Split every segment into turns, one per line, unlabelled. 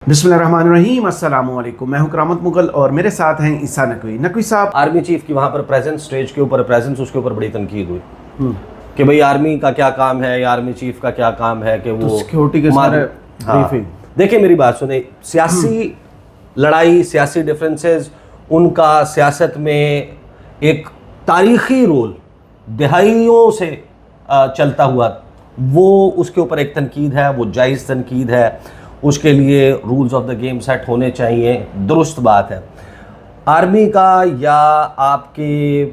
बिस्मिल्लाहिर्रहमानिर्रहीम, अस्सलाम वालेकुम। मैं हूं करामत मुगल और मेरे साथ हैं ईसा नकवी। नकवी साहब,
आर्मी चीफ की वहाँ पर प्रेजेंस, स्टेज के ऊपर प्रेजेंस, उसके ऊपर बड़ी तनकीद हुई कि भाई आर्मी का क्या काम है या आर्मी चीफ का क्या काम है कि वो
सिक्योरिटी के सारे ब्रीफिंग।
देखिए मेरी बात सुने, सियासी लड़ाई, सियासी डिफरेंसेस, उनका सियासत में एक तारीखी रोल दहाइयों से चलता हुआ, वो उसके ऊपर एक तनकीद है, वो जायज़ तनकीद है, उसके लिए rules of the game set होने चाहिए, दुरुस्त बात है। आर्मी का या आपके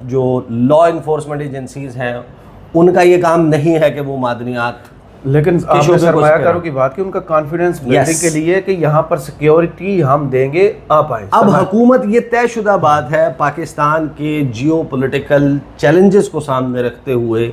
जो लॉ इन्फोर्समेंट एजेंसीज हैं, उनका ये काम नहीं है कि वो मादनियात,
लेकिन आपने सरमायाकारों की बात की, उनका कॉन्फिडेंस बिल्डिंग के लिए कि यहाँ पर सिक्योरिटी हम देंगे, आप आए।
अब हुकूमत, ये तयशुदा बात है, पाकिस्तान के जियो पोलिटिकल चैलेंजेस को सामने रखते हुए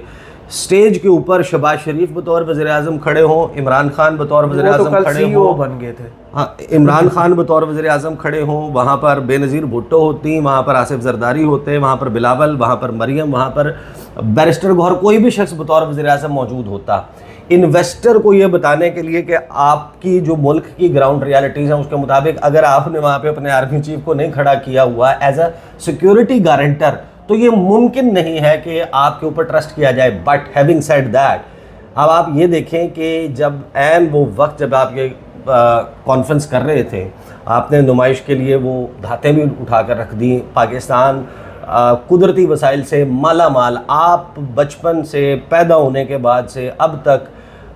स्टेज के ऊपर शहबाज शरीफ बतौर वज़ीर-ए-आज़म खड़े हों, इमरान खान बतौर वज़ीर-ए-आज़म खड़े हों,
बन गए थे।
हाँ, इमरान खान बतौर वज़ीर-ए-आज़म खड़े हों, वहाँ पर बेनज़ीर भुट्टो होती, वहाँ पर आसिफ जरदारी होते, वहाँ पर बिलावल, वहाँ पर मरियम, वहाँ पर बैरिस्टर गौहर, कोई भी शख्स बतौर वज़ीर-ए-आज़म मौजूद होता। इन्वेस्टर को ये बताने के लिए कि आपकी जो मुल्क की ग्राउंड रियलिटीज़ हैं उसके मुताबिक अगर आपने वहाँ पे अपने आर्मी चीफ को नहीं खड़ा किया हुआ एज अ सिक्योरिटी गारंटर, तो ये मुमकिन नहीं है कि आपके ऊपर ट्रस्ट किया जाए। बट हैविंग सेड दैट, अब आप ये देखें कि जब ऐन वो वक्त जब आप ये कॉन्फ्रेंस कर रहे थे, आपने नुमाइश के लिए वो धातें भी उठा कर रख दी। पाकिस्तान कुदरती वसाइल से माला माल, आप बचपन से पैदा होने के बाद से अब तक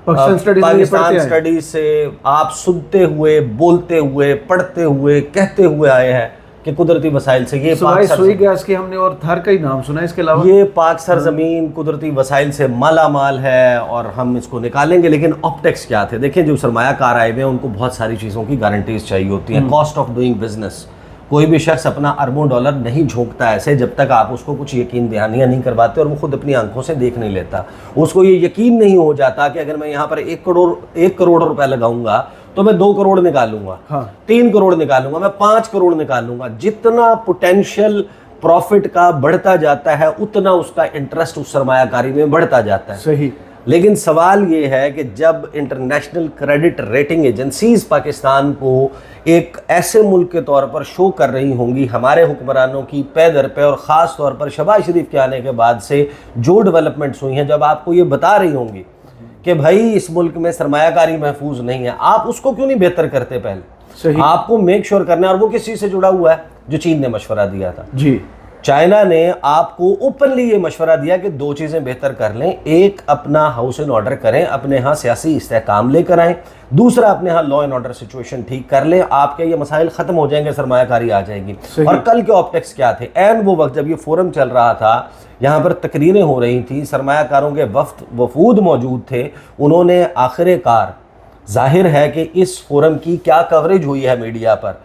पाकिस्तान स्टडीज से आप सुनते हुए, बोलते हुए, पढ़ते हुए, कहते हुए आए हैं कि कुदरती वसाइल से ये
सुई गैस की हमने और थर का ही नाम सुना है, इसके अलावा
ये पाक सरजमीन कुदरती वसाइल से माला माल है और हम इसको निकालेंगे। लेकिन ऑप्टिक्स क्या थे? देखिए, जो सरमायाकार आए हुए हैं उनको बहुत सारी चीज़ों की गारंटीज चाहिए होती हैं। कॉस्ट ऑफ डूइंग बिजनेस, कोई भी शख्स अपना अरबों डॉलर नहीं झोंकता ऐसे जब तक आप उसको कुछ यकीन दहानियाँ नहीं करवाते और वो खुद अपनी आंखों से देख नहीं लेता। उसको ये यकीन नहीं हो जाता कि अगर मैं यहाँ पर 1 करोड़ रुपए लगाऊंगा तो मैं 2 करोड़ निकालूंगा, 3 करोड़ निकालूंगा, मैं 5 करोड़ निकालूंगा। जितना पोटेंशियल प्रॉफिट का बढ़ता जाता है उतना उसका इंटरेस्ट उस सरमायाकारी में बढ़ता जाता है।
सही।
लेकिन सवाल ये है कि जब international credit rating agencies Pakistan को एक ऐसे मुल्क के तौर पर शो कर रही होंगी, हमारे हुक्मरानों की पे दर पे और ख़ास तौर पर शहबाज शरीफ के आने के बाद से जो डेवलपमेंट्स हुई हैं, जब आपको ये बता रही होंगी कि भाई इस मुल्क में सरमायाकारी महफूज नहीं है, आप उसको क्यों नहीं बेहतर करते? पहले आपको मेक श्योर करना है। और वो किस चीज़ से जुड़ा हुआ है? जो चीन ने मशवरा दिया था जी। चाइना ने आपको ओपनली ये मशवरा दिया कि 2 चीज़ें बेहतर कर लें। एक, अपना हाउस एंड ऑर्डर करें, अपने यहाँ सियासी इस्तेहकाम लेकर आएँ। दूसरा, अपने यहाँ लॉ एंड ऑर्डर सिचुएशन ठीक कर लें, आपके ये मसाइल ख़त्म हो जाएंगे, सरमायाकारी आ जाएगी। और कल के ऑप्टिक्स क्या थे? एन वो वक्त जब ये फोरम चल रहा था, यहाँ पर तकरीरें हो रही थी, सरमायाकारों के वफूद मौजूद थे। उन्होंने आखिरकार, जाहिर है कि इस फोरम की क्या कवरेज हुई है मीडिया पर,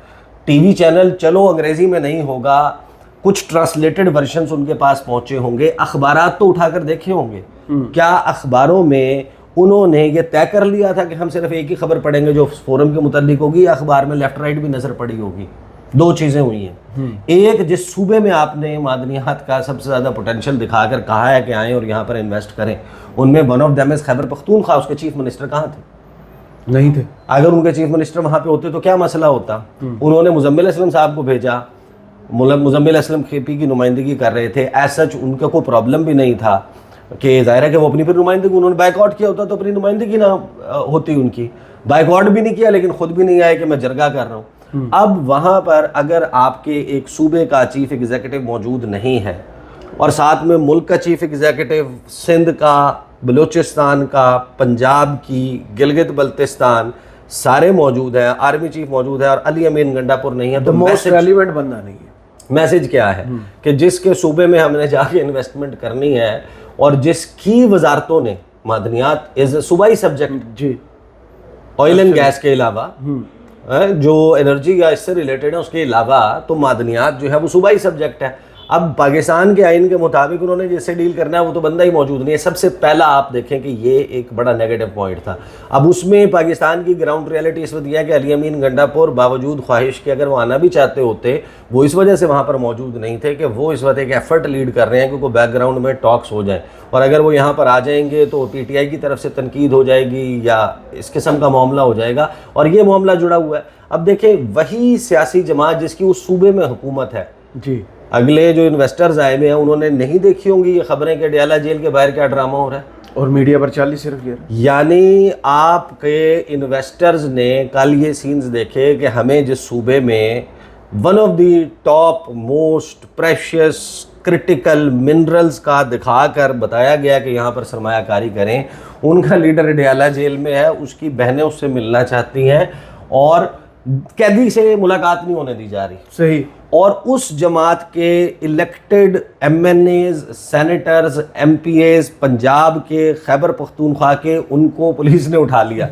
टीवी चैनल चलो अंग्रेज़ी में नहीं होगा, कुछ ट्रांसलेटेड वर्जन्स उनके पास पहुंचे होंगे, अखबारात तो उठाकर देखे होंगे। क्या अखबारों में उन्होंने ये तय कर लिया था कि हम सिर्फ एक ही खबर पढ़ेंगे जो फोरम के मुतालिक होगी, या अखबार में लेफ्ट राइट भी नजर पड़ी होगी? 2 चीज़ें हुई हैं। एक, जिस सूबे में आपने मादनियात का सबसे ज़्यादा पोटेंशियल दिखाकर कहा है कि आएँ और यहाँ पर इन्वेस्ट करें, उनमें one of them is Khyber Pakhtunkhwa. उसके चीफ मिनिस्टर कहाँ थे?
नहीं थे।
अगर उनके चीफ मिनिस्टर वहाँ पे होते तो क्या मसला होता? उन्होंने मुजम्मिल असलम साहब को भेजा, मुजम्मिल असलम खेपी की नुमाइंदगी कर रहे थे। एज सच उनका कोई प्रॉब्लम भी नहीं था कि ज़ाहिर है कि वो अपनी फिर नुमाइंदगी, उन्होंने बाइकआउट किया होता तो अपनी नुमाइंदगी ना होती उनकी। बाइकआउट भी नहीं किया, लेकिन खुद भी नहीं आए कि मैं जरगा कर रहा हूँ। अब वहाँ पर अगर आपके एक सूबे का चीफ एग्जीक्यूटिव मौजूद नहीं है और साथ में मुल्क का चीफ एग्जीक्यूटिव सिंध का, बलूचिस्तान का, पंजाब की, गिलगित बल्तिस्तान सारे मौजूद हैं, आर्मी चीफ मौजूद है और अली अमीन गंडापुर नहीं है, तो
मोस्ट रेलेवेंट बंदा नहीं है।
मैसेज क्या है कि जिसके सूबे में हमने जाके इन्वेस्टमेंट करनी है और जिसकी वजारतों ने मादनियात इज सूबाई सब्जेक्ट जी, ऑयल एंड गैस के अलावा जो एनर्जी या इससे रिलेटेड है उसके अलावा, तो मादनियात जो है वो सूबाई सब्जेक्ट है। اب پاکستان کے آئین کے مطابق انہوں نے جس سے ڈیل کرنا ہے وہ تو بندہ ہی موجود نہیں ہے. سب سے پہلا آپ دیکھیں کہ یہ ایک بڑا نیگیٹو پوائنٹ تھا. اب اس میں پاکستان کی گراؤنڈ ریئلٹی اس وقت یہ ہے کہ علی امین گنڈاپور باوجود خواہش کے اگر وہ آنا بھی چاہتے ہوتے وہ اس وجہ سے وہاں پر موجود نہیں تھے کہ وہ اس وقت ایک ایفرٹ لیڈ کر رہے ہیں کہ کوئی بیک گراؤنڈ میں ٹاکس ہو جائیں, اور اگر وہ یہاں پر آ جائیں گے تو پی ٹی آئی کی طرف سے تنقید ہو جائے گی یا اس قسم کا معاملہ ہو جائے گا, اور یہ معاملہ جڑا ہوا ہے. اب دیکھیں وہی سیاسی جماعت جس کی اس صوبے میں حکومت ہے,
جی
اگلے جو انویسٹرز آئے ہوئے ہیں انہوں نے نہیں دیکھی ہوں گی یہ خبریں کہ ڈیالہ جیل کے باہر کیا ڈرامہ ہو رہا ہے,
اور میڈیا پر چالی صرف یہ.
یعنی آپ کے انویسٹرز نے کل یہ سینز دیکھے کہ ہمیں جس صوبے میں one of the top most precious critical minerals کا دکھا کر بتایا گیا کہ یہاں پر سرمایہ کاری کریں, ان کا لیڈر ڈیالہ جیل میں ہے, اس کی بہنیں اس سے ملنا چاہتی ہیں اور قیدی سے ملاقات نہیں ہونے دی جا رہی.
صحیح.
اور اس جماعت کے elected MNAs, senators, MPAs Punjab کے, خیبر پختونخوا کے, ان کو پولیس نے اٹھا لیا,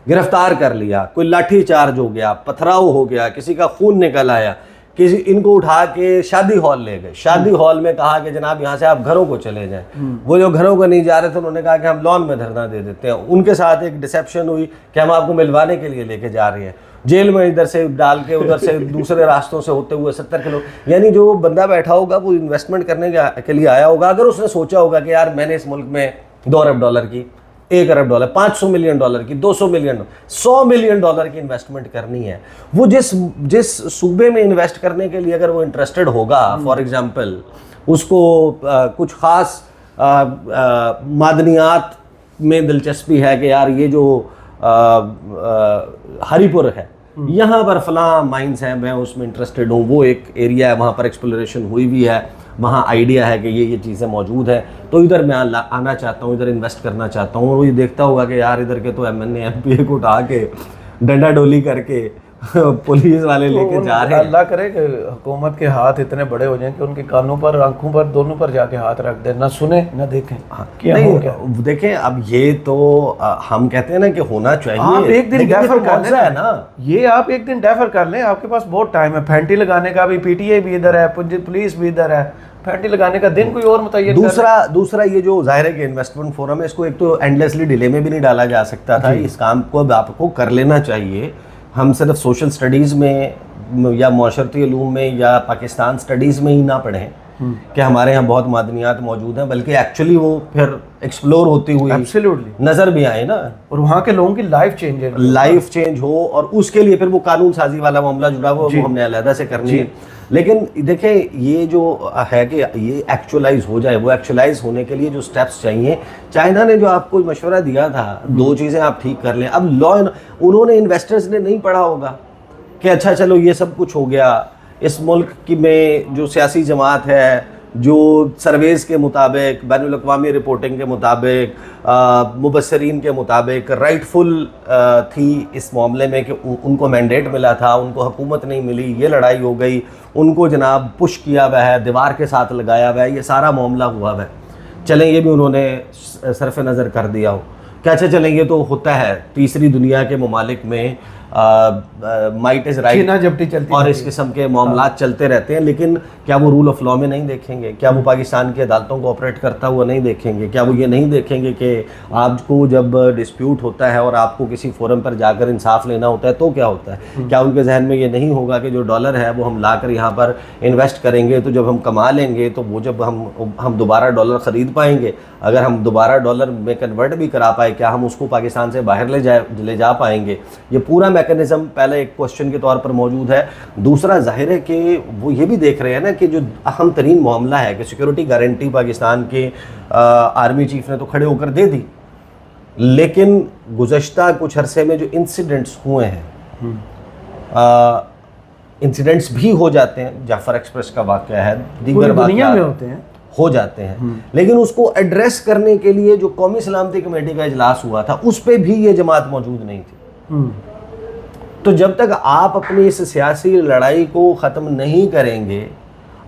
گرفتار کر لیا, کوئی لاٹھی چارج ہو گیا, پتھراؤ ہو گیا, کسی کا خون نکل آیا, ان کو اٹھا کے شادی ہال لے گئے. شادی ہال میں کہا کہ جناب یہاں سے آپ گھروں کو چلے جائیں. وہ جو گھروں کو نہیں جا رہے تھے انہوں نے کہا کہ ہم لان میں دھرنا دے دیتے ہیں. ان کے ساتھ ایک ڈسیپشن ہوئی کہ ہم آپ کو ملوانے کے لیے لے کے جا رہے ہیں, جیل میں ادھر سے ڈال کے ادھر سے دوسرے راستوں سے ہوتے ہوئے 70 کلو. یعنی جو بندہ بیٹھا ہوگا وہ انویسٹمنٹ کرنے کے لیے آیا ہوگا, اگر اس نے سوچا ہوگا کہ یار میں نے اس ملک میں $2 ارب کی, $1 ارب, $500 ملین کی, $200 ملین, $100 ملین کی انویسٹمنٹ کرنی ہے, وہ جس صوبے میں انویسٹ کرنے کے لیے اگر وہ انٹرسٹڈ ہوگا, فار ایگزامپل اس کو کچھ خاص معدنیات میں دلچسپی ہے کہ یار یہ جو ہری پور ہے یہاں پر فلاں مائنز ہیں, میں اس میں انٹرسٹڈ ہوں, وہ ایک ایریا ہے وہاں پر ایکسپلوریشن ہوئی بھی ہے, وہاں آئیڈیا ہے کہ یہ چیزیں موجود ہیں, تو ادھر میں آنا چاہتا ہوں, ادھر انویسٹ کرنا چاہتا ہوں. اور وہ یہ دیکھتا ہوگا کہ یار ادھر کے تو M N A M P A کو اٹھا کے ڈنڈا ڈولی کر کے پولیس والے لے کے جا رہے ہیں.
اللہ کرے کہ حکومت کے ہاتھ اتنے بڑے ہو جائیں کہ ان کے کانوں پر, آنکھوں پر, دونوں پر جا کے ہاتھ رکھ دیں, نہ سنیں نہ دیکھیں.
دیکھیں اب یہ تو ہم کہتے ہیں نا کہ ہونا چاہیے.
آپ ایک دن ڈیفر کر لیں نا, یہ آپ ایک دن ڈیفر کر لیں, آپ کے پاس بہت ٹائم ہے. پھینٹی لگانے کا بھی پی ٹی آئی بھی ادھر ہے, پولیس بھی ادھر ہے, پھینٹی لگانے کا دن کوئی اور متعین.
دوسرا یہ جو ظاہر ہے کہ انویسٹمنٹ فورم ہے, اس کو ایک تو اینڈلیسلی ڈیلے میں بھی نہیں ڈالا جا سکتا تھا. اس کام کو اب آپ کو کر لینا چاہیے. ہم صرف سوشل سٹڈیز میں یا معاشرتی علوم میں یا پاکستان سٹڈیز میں ہی نہ پڑھیں کہ ہمارے یہاں بہت معدنیات موجود ہیں, بلکہ ایکچولی وہ پھر ایکسپلور ہوتی ہوئی نظر بھی آئے نا,
اور وہاں کے لوگوں کی لائف چینج
ہو, اور اس کے لیے پھر وہ قانون سازی والا معاملہ جڑا ہوا وہ ہم نے علیحدہ سے کرنی ہے. لیکن دیکھیں یہ جو ہے کہ یہ ایکچولائز ہو جائے, وہ ایکچولائز ہونے کے لیے جو سٹیپس چاہیے, چائنا نے جو آپ کو مشورہ دیا تھا 2 چیزیں آپ ٹھیک کر لیں. اب انہوں نے انویسٹرز نے نہیں پڑھا ہوگا کہ اچھا چلو یہ سب کچھ ہو گیا, اس ملک کی میں جو سیاسی جماعت ہے جو سرویز کے مطابق, بین الاقوامی رپورٹنگ کے مطابق, مبصرین کے مطابق رائٹ فل تھی اس معاملے میں کہ ان کو مینڈیٹ ملا تھا, ان کو حکومت نہیں ملی, یہ لڑائی ہو گئی, ان کو جناب پش کیا ہوا ہے, دیوار کے ساتھ لگایا ہوا ہے, یہ سارا معاملہ ہوا ہوا ہے. چلیں یہ بھی انہوں نے صرف نظر کر دیا ہو کہ اچھا چلیں یہ تو ہوتا ہے تیسری دنیا کے ممالک میں, مائٹ از رائٹ اور اس قسم کے معاملات چلتے رہتے ہیں. لیکن کیا وہ رول آف لا میں نہیں دیکھیں گے؟ کیا وہ پاکستان کی عدالتوں کو آپریٹ کرتا ہوا نہیں دیکھیں گے؟ کیا وہ یہ نہیں دیکھیں گے کہ آپ کو جب ڈسپیوٹ ہوتا ہے اور آپ کو کسی فورم پر جا کر انصاف لینا ہوتا ہے تو کیا ہوتا ہے؟ کیا ان کے ذہن میں یہ نہیں ہوگا کہ جو ڈالر ہے وہ ہم لا کر یہاں پر انویسٹ کریں گے تو جب ہم کما لیں گے تو وہ جب ہم دوبارہ ڈالر خرید پائیں گے, اگر ہم دوبارہ ڈالر میں کنورٹ بھی کرا پائے کیا ہم اس کو پاکستان سے باہر لے جا پائیں گے؟ یہ پورا میکانزم پہلے ایک کوشچن کے طور پر موجود ہے. دوسرا ظاہر ہے کہ وہ یہ بھی دیکھ رہے ہیں نا کہ جو اہم ترین معاملہ ہے کہ سیکورٹی گارنٹی پاکستان کے آرمی چیف نے تو کھڑے ہو کر دے دی, لیکن گزشتہ کچھ عرصے میں جو انسیڈنٹس ہوئے ہیں, انسیڈنٹس بھی ہو جاتے ہیں, جعفر ایکسپریس کا واقعہ ہے, دیگر واقعات ہوتے ہیں, ہو جاتے ہیں, لیکن اس کو ایڈریس کرنے کے لیے جو قومی سلامتی کمیٹی کا اجلاس ہوا تھا اس پہ بھی یہ جماعت موجود نہیں تھی. تو جب تک آپ اپنی اس سیاسی لڑائی کو ختم نہیں کریں گے,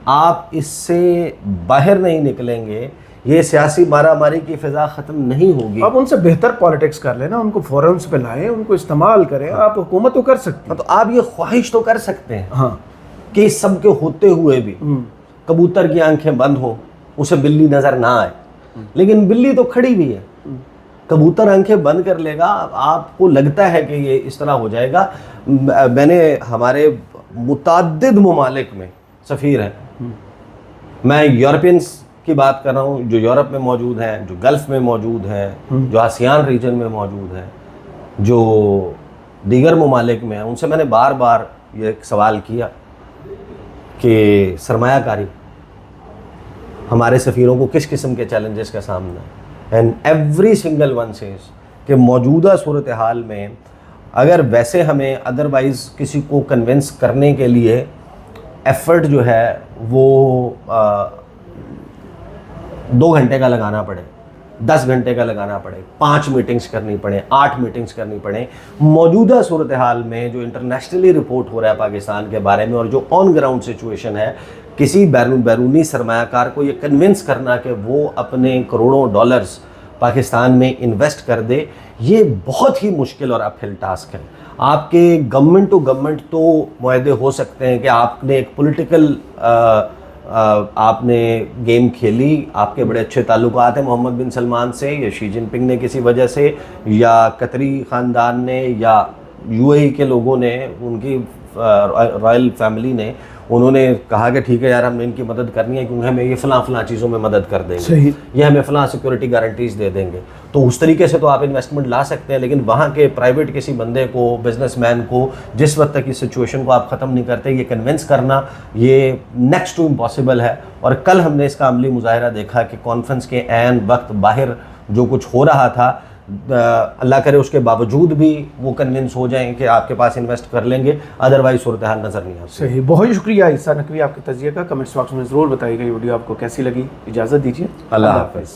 آپ اس سے باہر نہیں نکلیں گے, یہ سیاسی مارا ماری کی فضا ختم نہیں ہوگی.
آپ ان سے بہتر پالیٹکس کر لیں نا, ان کو فورمز پہ لائیں, ان کو استعمال کریں. آپ حکومت تو کر سکتے ہیں,
تو آپ یہ خواہش تو کر سکتے ہیں
ہاں
کہ اس سب کے ہوتے ہوئے بھی कबूतर की आंखें बंद हो, उसे बिल्ली नजर ना आए, लेकिन बिल्ली तो खड़ी भी है, कबूतर आंखें बंद कर लेगा, आपको लगता है कि ये इस तरह हो जाएगा। मैंने हमारे मुतअद्दिद ममालिक में सफ़ीर हैं, मैं यूरोपियंस की बात कर रहा हूँ जो यूरोप में मौजूद हैं, जो गल्फ़ में मौजूद हैं, जो आसियान रीजन में मौजूद हैं, जो दीगर ममालिक में हैं, उनसे मैंने बार बार ये एक सवाल किया कि सरमायाकारी हमारे सफ़ीरों को किस किस्म के चैलेंजेस का सामना है, and every single one says कि मौजूदा सूरत हाल में अगर वैसे हमें अदरवाइज़ किसी को कन्विंस करने के लिए एफ़र्ट जो है वो 2 घंटे का लगाना पड़े, 10 घंटे का लगाना पड़े, 5 मीटिंग्स करनी पड़े, 8 मीटिंग्स करनी पड़े, मौजूदा सूरत हाल में जो इंटरनेशनली रिपोर्ट हो रहा है पाकिस्तान के बारे में और जो ऑन ग्राउंड सिचुएशन है, किसी बैरूनी सरमायाकार को ये कन्विंस करना कि वो अपने करोड़ों डॉलर्स पाकिस्तान में इन्वेस्ट कर दे, ये बहुत ही मुश्किल और अपहिल टास्क है। आपके गवर्नमेंट टू गवर्नमेंट तो मुआहदे हो सकते हैं कि आपने एक पॉलिटिकल आपने गेम खेली, आपके बड़े अच्छे ताल्लुकात हैं मोहम्मद बिन सलमान से, या शी जिनपिंग ने किसी वजह से, या कतरी ख़ानदान ने, या यूएई के लोगों ने, उनकी रॉयल फैमिली ने, उन्होंने कहा कि ठीक है यार हमने इनकी मदद करनी है क्योंकि हमें ये फ़लाँ चीज़ों में मदद कर देंगे,
सही,
ये हमें फ़लाँ सिक्योरिटी गारंटीज़ दे देंगे, तो उस तरीके से तो आप इन्वेस्टमेंट ला सकते हैं, लेकिन वहाँ के प्राइवेट किसी बंदे को, बिजनेसमैन को, जिस वक्त तक इस सिचुएशन को आप ख़त्म नहीं करते, ये कन्विंस करना ये नेक्स्ट टू इम्पॉसिबल है। और कल हमने इसका अमली मुजाहरा देखा कि कॉन्फ्रेंस के ऐन वक्त बाहर जो कुछ हो रहा था, अल्लाह करे उसके बावजूद भी वो कन्विंस हो जाएं कि आपके पास इन्वेस्ट कर लेंगे, अदरवाइज सूरत हाल नज़र नहीं आती।
सही, बहुत शुक्रिया ईसा नकवी आपके तजिए का। कमेंट्स बॉक्स में ज़रूर बताइएगा ये वीडियो आपको कैसी लगी। इजाज़त दीजिए,
अल्लाह हाफ़िज़।